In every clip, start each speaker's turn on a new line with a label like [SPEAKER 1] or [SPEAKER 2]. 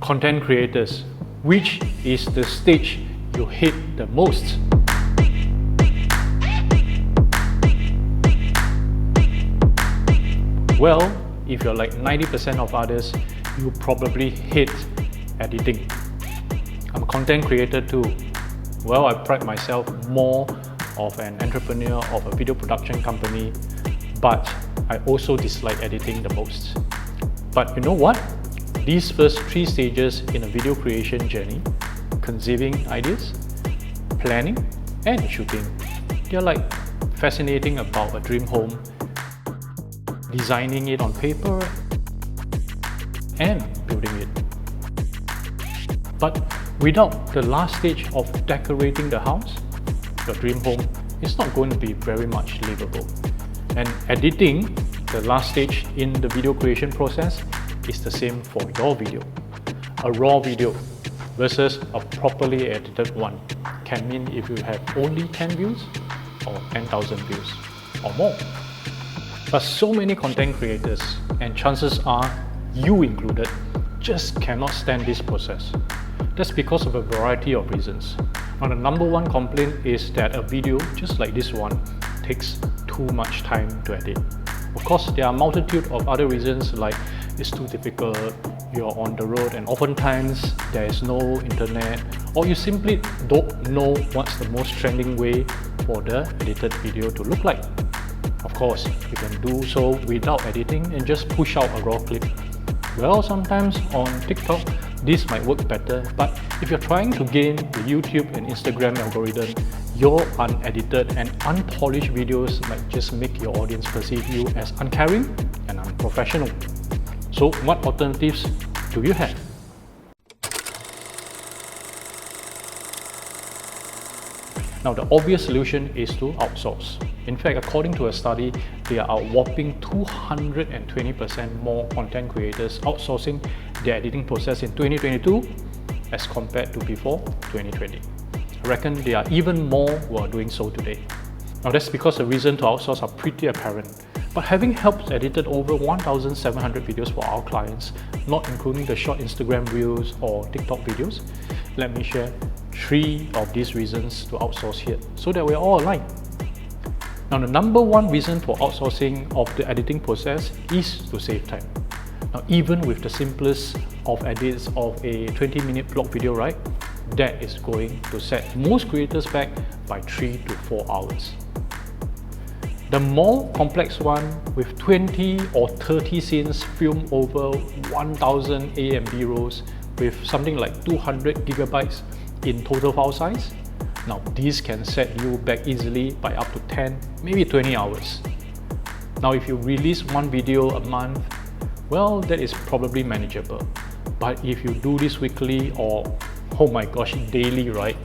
[SPEAKER 1] Content creators, which is the stage you hate the most? Well, if you're like 90% of others, you probably hate editing. I'm a content creator too. Well, I pride myself more of an entrepreneur of a video production company, but I also dislike editing the most. But you know what? These first 3 stages in a video creation journey, conceiving ideas, planning, and shooting, they're like fascinating about a dream home, designing it on paper, and building it. But without the last stage of decorating the house, your dream home is not going to be very much livable. And editing, the last stage in the video creation process, is the same for your video. A raw video versus a properly edited one can mean if you have only 10 views or 10,000 views or more. But so many content creators, and chances are you included, just cannot stand this process. That's because of a variety of reasons. Now, the number one complaint is that a video just like this one takes too much time to edit. Of course, there are a multitude of other reasons, like it's too difficult, you're on the road and oftentimes there is no internet, or you simply don't know what's the most trending way for the edited video to look like. Of course, you can do so without editing and just push out a raw clip. Well, sometimes on TikTok, this might work better, but if you're trying to gain the YouTube and Instagram algorithm, your unedited and unpolished videos might just make your audience perceive you as uncaring and unprofessional. So what alternatives do you have? Now, the obvious solution is to outsource. In fact, according to a study, there are a whopping 220% more content creators outsourcing their editing process in 2022 as compared to before 2020. I reckon there are even more who are doing so today. Now, that's because the reason to outsource are pretty apparent. But having helped edited over 1,700 videos for our clients, not including the short Instagram reels or TikTok videos, let me share 3 of these reasons to outsource here so that we're all aligned. Now, the number one reason for outsourcing of the editing process is to save time. Now, even with the simplest of edits of a 20-minute vlog video, right, that is going to set most creators back by 3 to 4 hours. The more complex one, with 20 or 30 scenes filmed over 1,000 A and B rolls with something like 200 gigabytes in total file size, now these can set you back easily by up to 10, maybe 20 hours. Now, if you release one video a month, well, that is probably manageable. But if you do this weekly or, oh my gosh, daily, right,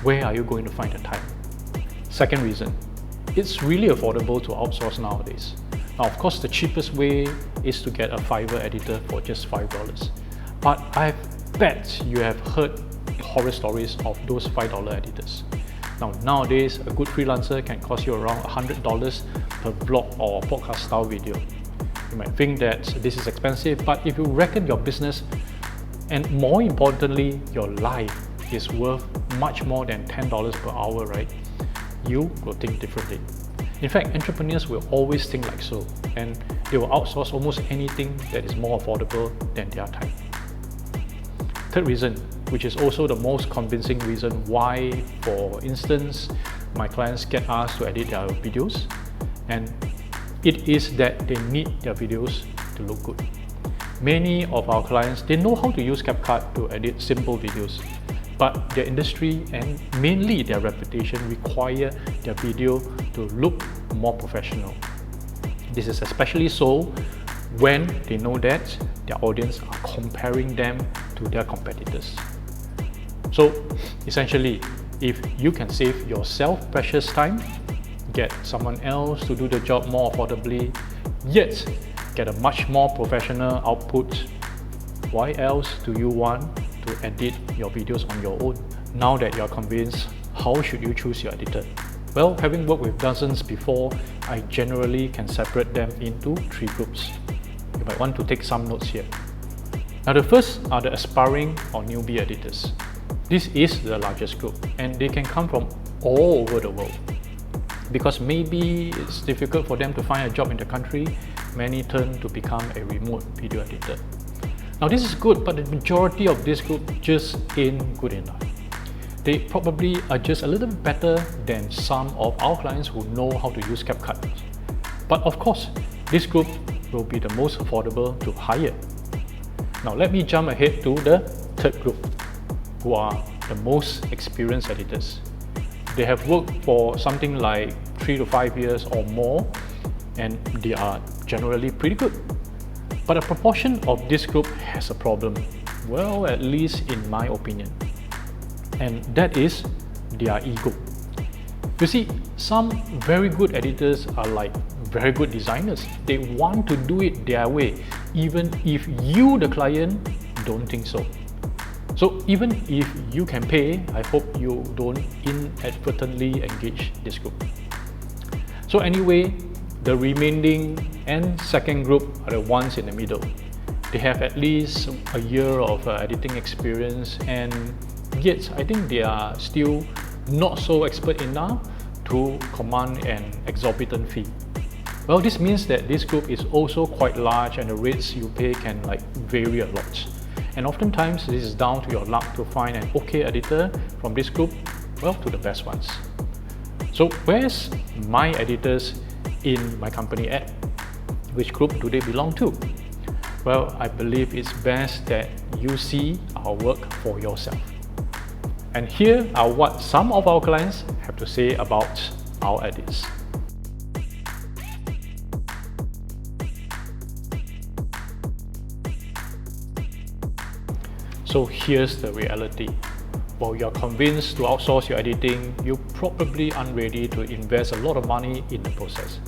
[SPEAKER 1] where are you going to find the time? Second reason, it's really affordable to outsource nowadays. Now, of course, the cheapest way is to get a Fiverr editor for just $5. But I bet you have heard horror stories of those $5 editors. Now, nowadays, a good freelancer can cost you around $100 per vlog or podcast style video. You might think that this is expensive, but if you reckon your business and more importantly, your life is worth much more than $10 per hour, right? You will think differently. In fact, entrepreneurs will always think like so, and they will outsource almost anything that is more affordable than their time. Third reason, which is also the most convincing reason why, for instance, my clients get asked to edit their videos, and it is that they need their videos to look good. Many of our clients, they know how to use CapCut to edit simple videos, but their industry and mainly their reputation require their video to look more professional. This is especially so when they know that their audience are comparing them to their competitors. So essentially, if you can save yourself precious time, get someone else to do the job more affordably, yet get a much more professional output, why else do you want to edit your videos on your own? Now that you're convinced, how should you choose your editor? Well, having worked with dozens before, I generally can separate them into 3 groups. You might want to take some notes here. Now the first are the aspiring or newbie editors. This is the largest group and they can come from all over the world. Because maybe it's difficult for them to find a job in the country, many turn to become a remote video editor. Now this is good, but the majority of this group just ain't good enough. They probably are just a little bit better than some of our clients who know how to use CapCut. But of course, this group will be the most affordable to hire. Now let me jump ahead to the third group, who are the most experienced editors. They have worked for something like 3 to 5 years or more, and they are generally pretty good. But a proportion of this group has a problem, well, at least in my opinion, and that is their ego. You see, some very good editors are like very good designers. They want to do it their way, even if you, the client, don't think so. So even if you can pay, I hope you don't inadvertently engage this group. So anyway, the remaining and second group are the ones in the middle. They have at least a year of editing experience, and yet I think they are still not so expert enough to command an exorbitant fee. Well, this means that this group is also quite large and the rates you pay can vary a lot. And oftentimes this is down to your luck to find an okay editor from this group, well, to the best ones. So where's my editors in my company at? Which group do they belong to? Well, I believe it's best that you see our work for yourself. And here are what some of our clients have to say about our edits. So here's the reality. While you're convinced to outsource your editing, you probably aren't ready to invest a lot of money in the process.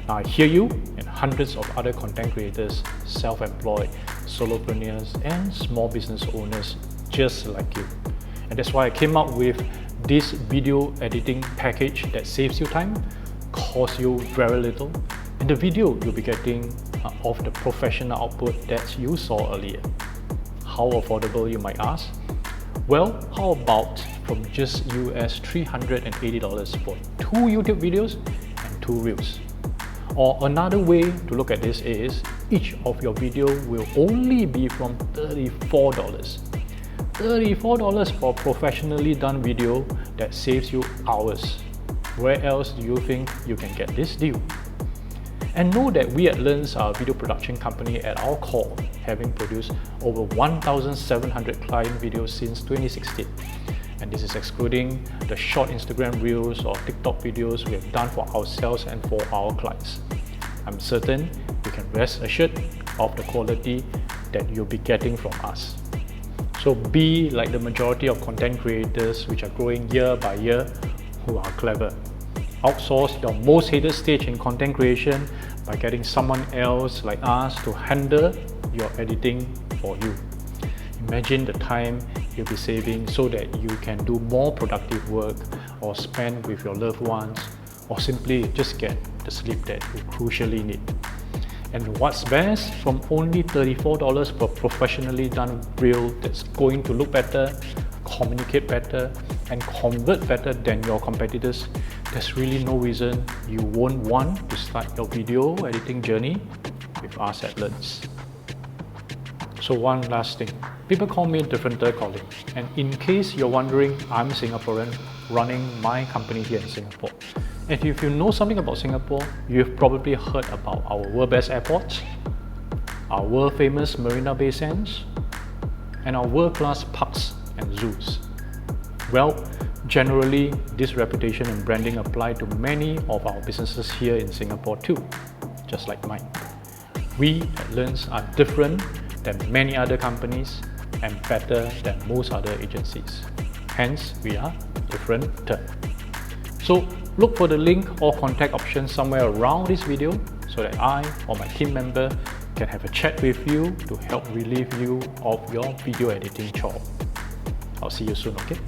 [SPEAKER 1] Now I hear you and hundreds of other content creators, self-employed, solopreneurs and small business owners just like you. And that's why I came up with this video editing package that saves you time, costs you very little, and the video you'll be getting of the professional output that you saw earlier. How affordable, you might ask? Well, how about from just US $380 for 2 YouTube videos and 2 Reels? Or another way to look at this is, each of your video will only be from $34. $34 for a professionally done video that saves you hours. Where else do you think you can get this deal? And know that we at Learns are a video production company at our core, having produced over 1,700 client videos since 2016. And this is excluding the short Instagram Reels or TikTok videos we have done for ourselves and for our clients. I'm certain you can rest assured of the quality that you'll be getting from us. So be like the majority of content creators which are growing year by year, who are clever. Outsource your most hated stage in content creation by getting someone else like us to handle your editing for you. Imagine the time you'll be saving so that you can do more productive work or spend with your loved ones, or simply just get the sleep that you crucially need. And what's best, from only $34 per professionally done reel that's going to look better, communicate better, and convert better than your competitors, there's really no reason you won't want to start your video editing journey with us at Learns. So one last thing, people call me Differenter Colin, and in case you're wondering, I'm Singaporean running my company here in Singapore. And if you know something about Singapore, you've probably heard about our world best airports, our world famous Marina Bay Sands, and our world-class parks and zoos. Well, generally, this reputation and branding apply to many of our businesses here in Singapore too, just like mine. We at Learns are different than many other companies and better than most other agencies. Hence, we are differenter. So look for the link or contact option somewhere around this video so that I or my team member can have a chat with you to help relieve you of your video editing chore. I'll see you soon, okay?